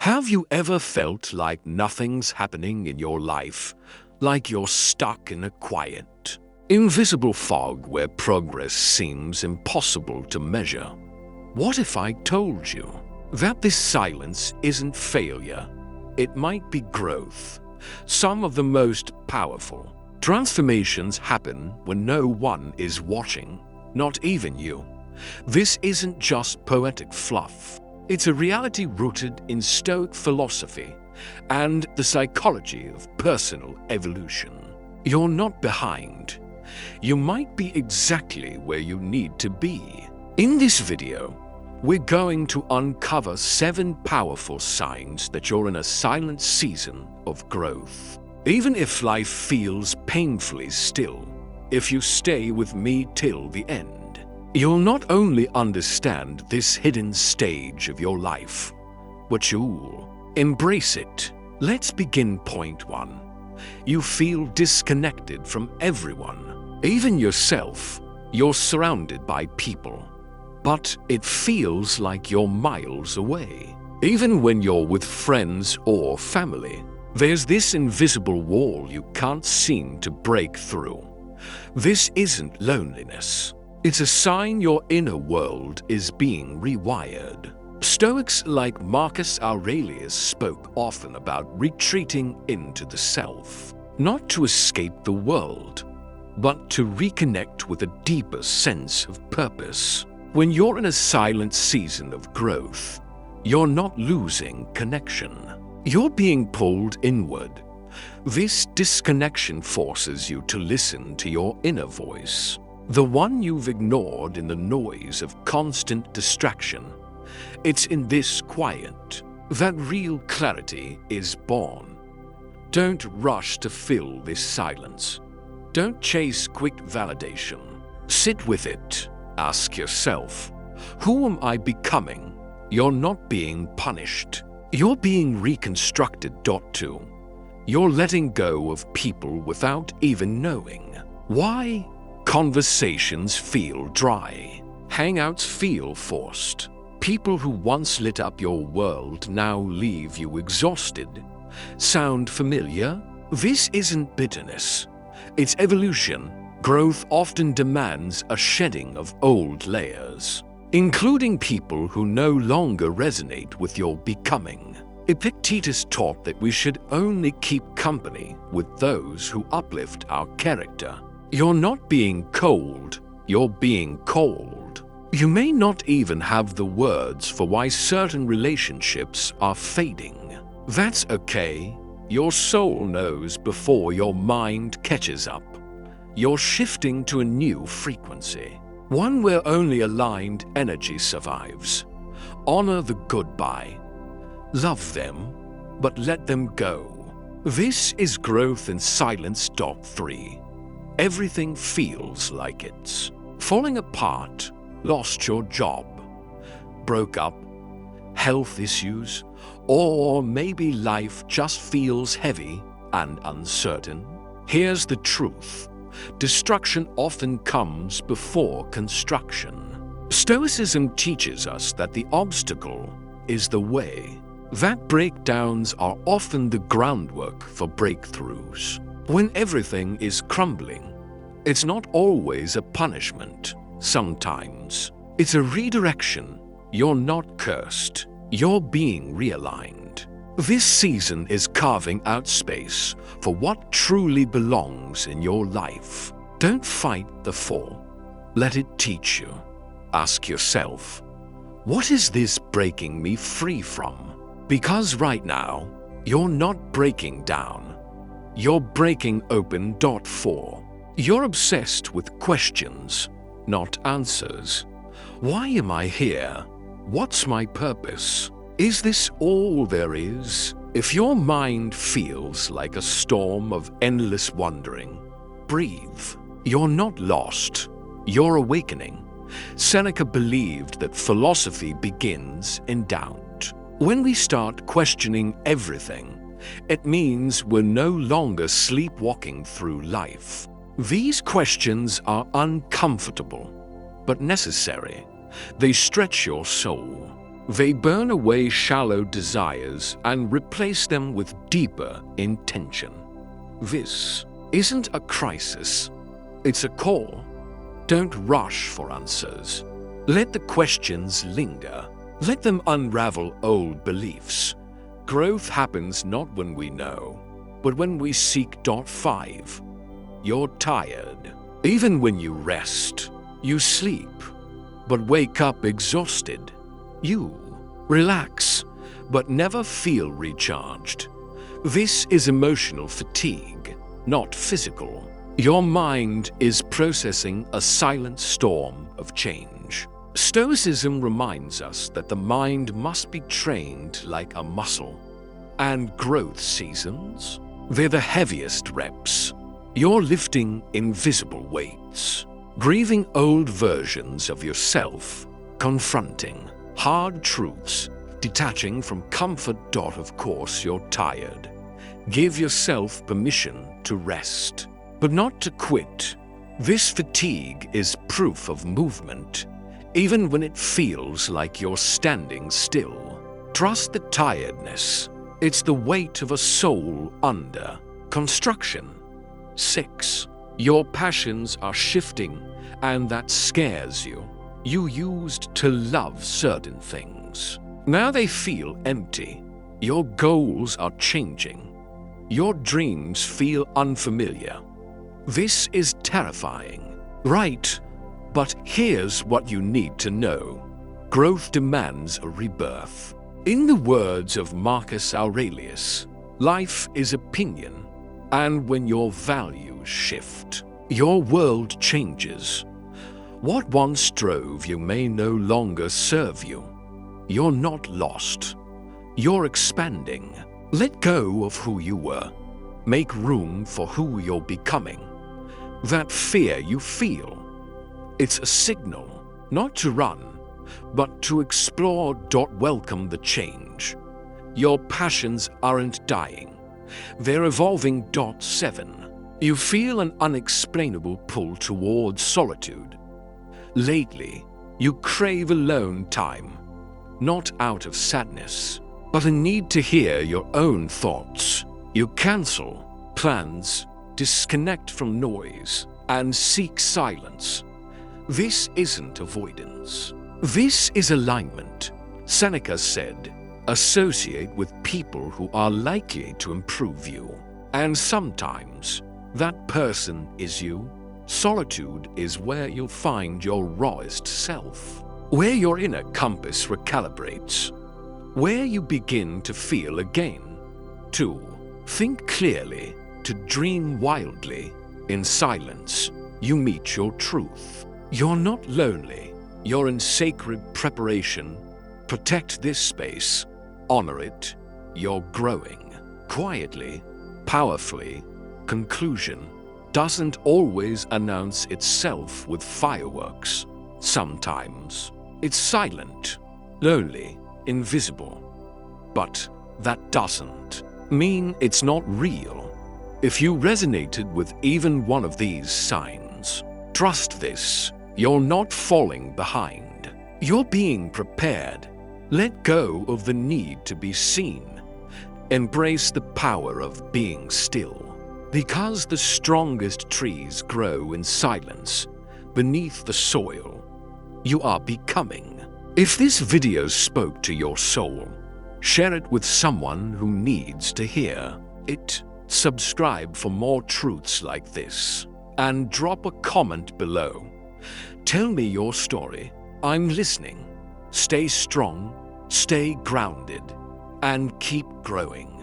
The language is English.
Have you ever felt like nothing's happening in your life, like you're stuck in a quiet, invisible fog where progress seems impossible to measure? What if I told you that this silence isn't failure? It might be growth. Some of the most powerful transformations happen when no one is watching, not even you. This isn't just poetic fluff. It's a reality rooted in Stoic philosophy and the psychology of personal evolution. You're not behind. You might be exactly where you need to be. In this video, we're going to uncover 7 powerful signs that you're in a silent season of growth. Even if life feels painfully still, if you stay with me till the end, you'll not only understand this hidden stage of your life, but you'll embrace it. Let's begin. Point 1. You feel disconnected from everyone, even yourself. You're surrounded by people, but it feels like you're miles away. Even when you're with friends or family, there's this invisible wall you can't seem to break through. This isn't loneliness. It's a sign your inner world is being rewired. Stoics like Marcus Aurelius spoke often about retreating into the self, not to escape the world, but to reconnect with a deeper sense of purpose. When you're in a silent season of growth, you're not losing connection. You're being pulled inward. This disconnection forces you to listen to your inner voice, the one you've ignored in the noise of constant distraction. It's in this quiet that real clarity is born. Don't rush to fill this silence. Don't chase quick validation. Sit with it. Ask yourself, who am I becoming? You're not being punished. You're being reconstructed. 2. You're letting go of people without even knowing why. Conversations feel dry. Hangouts feel forced. People who once lit up your world now leave you exhausted. Sound familiar? This isn't bitterness. It's evolution. Growth often demands a shedding of old layers, including people who no longer resonate with your becoming. Epictetus taught that we should only keep company with those who uplift our character. You're not being cold, you're being called. You may not even have the words for why certain relationships are fading. That's okay. Your soul knows before your mind catches up. You're shifting to a new frequency, one where only aligned energy survives. Honor the goodbye. Love them, but let them go. This is growth in silence. 3. Everything feels like it's falling apart. Lost your job, broke up, health issues, or maybe life just feels heavy and uncertain. Here's the truth. Destruction often comes before construction. Stoicism teaches us that the obstacle is the way, that breakdowns are often the groundwork for breakthroughs. When everything is crumbling, it's not always a punishment. Sometimes it's a redirection. You're not cursed. You're being realigned. This season is carving out space for what truly belongs in your life. Don't fight the fall. Let it teach you. Ask yourself, what is this breaking me free from? Because right now, you're not breaking down. You're breaking open. 4. You're obsessed with questions, not answers. Why am I here? What's my purpose? Is this all there is? If your mind feels like a storm of endless wandering, breathe. You're not lost. You're awakening. Seneca believed that philosophy begins in doubt. When we start questioning everything, it means we're no longer sleepwalking through life. These questions are uncomfortable, but necessary. They stretch your soul. They burn away shallow desires and replace them with deeper intention. This isn't a crisis, it's a call. Don't rush for answers. Let the questions linger. Let them unravel old beliefs. Growth happens not when we know, but when we seek. 5. You're tired. Even when you rest, you sleep, but wake up exhausted. You relax, but never feel recharged. This is emotional fatigue, not physical. Your mind is processing a silent storm of change. Stoicism reminds us that the mind must be trained like a muscle. And growth seasons? They're the heaviest reps. You're lifting invisible weights, grieving old versions of yourself, confronting hard truths, detaching from comfort. Of course, you're tired. Give yourself permission to rest, but not to quit. This fatigue is proof of movement, even when it feels like you're standing still. Trust the tiredness. It's the weight of a soul under construction. 6. Your passions are shifting, and that scares you. You used to love certain things. Now they feel empty. Your goals are changing. Your dreams feel unfamiliar. This is terrifying, right? But here's what you need to know. Growth demands a rebirth. In the words of Marcus Aurelius, life is opinion, and when your values shift, your world changes. What once drove you may no longer serve you. You're not lost. You're expanding. Let go of who you were. Make room for who you're becoming. That fear you feel, it's a signal not to run, but to explore. Welcome the change. Your passions aren't dying. They're evolving. 7. You feel an unexplainable pull towards solitude. Lately, you crave alone time, not out of sadness, but a need to hear your own thoughts. You cancel plans, disconnect from noise, and seek silence. This isn't avoidance. This is alignment. Seneca said, associate with people who are likely to improve you. And sometimes, that person is you. Solitude is where you'll find your rawest self, where your inner compass recalibrates, where you begin to feel again. 2. Think clearly, to dream wildly. In silence, you meet your truth. You're not lonely. You're in sacred preparation. Protect this space. Honor it. You're growing. Quietly, powerfully. Conclusion doesn't always announce itself with fireworks. Sometimes it's silent, lonely, invisible. But that doesn't mean it's not real. If you resonated with even one of these signs, trust this. You're not falling behind. You're being prepared. Let go of the need to be seen. Embrace the power of being still. Because the strongest trees grow in silence, beneath the soil. You are becoming. If this video spoke to your soul, share it with someone who needs to hear it. Subscribe for more truths like this, and drop a comment below. Tell me your story. I'm listening. Stay strong, stay grounded, and keep growing.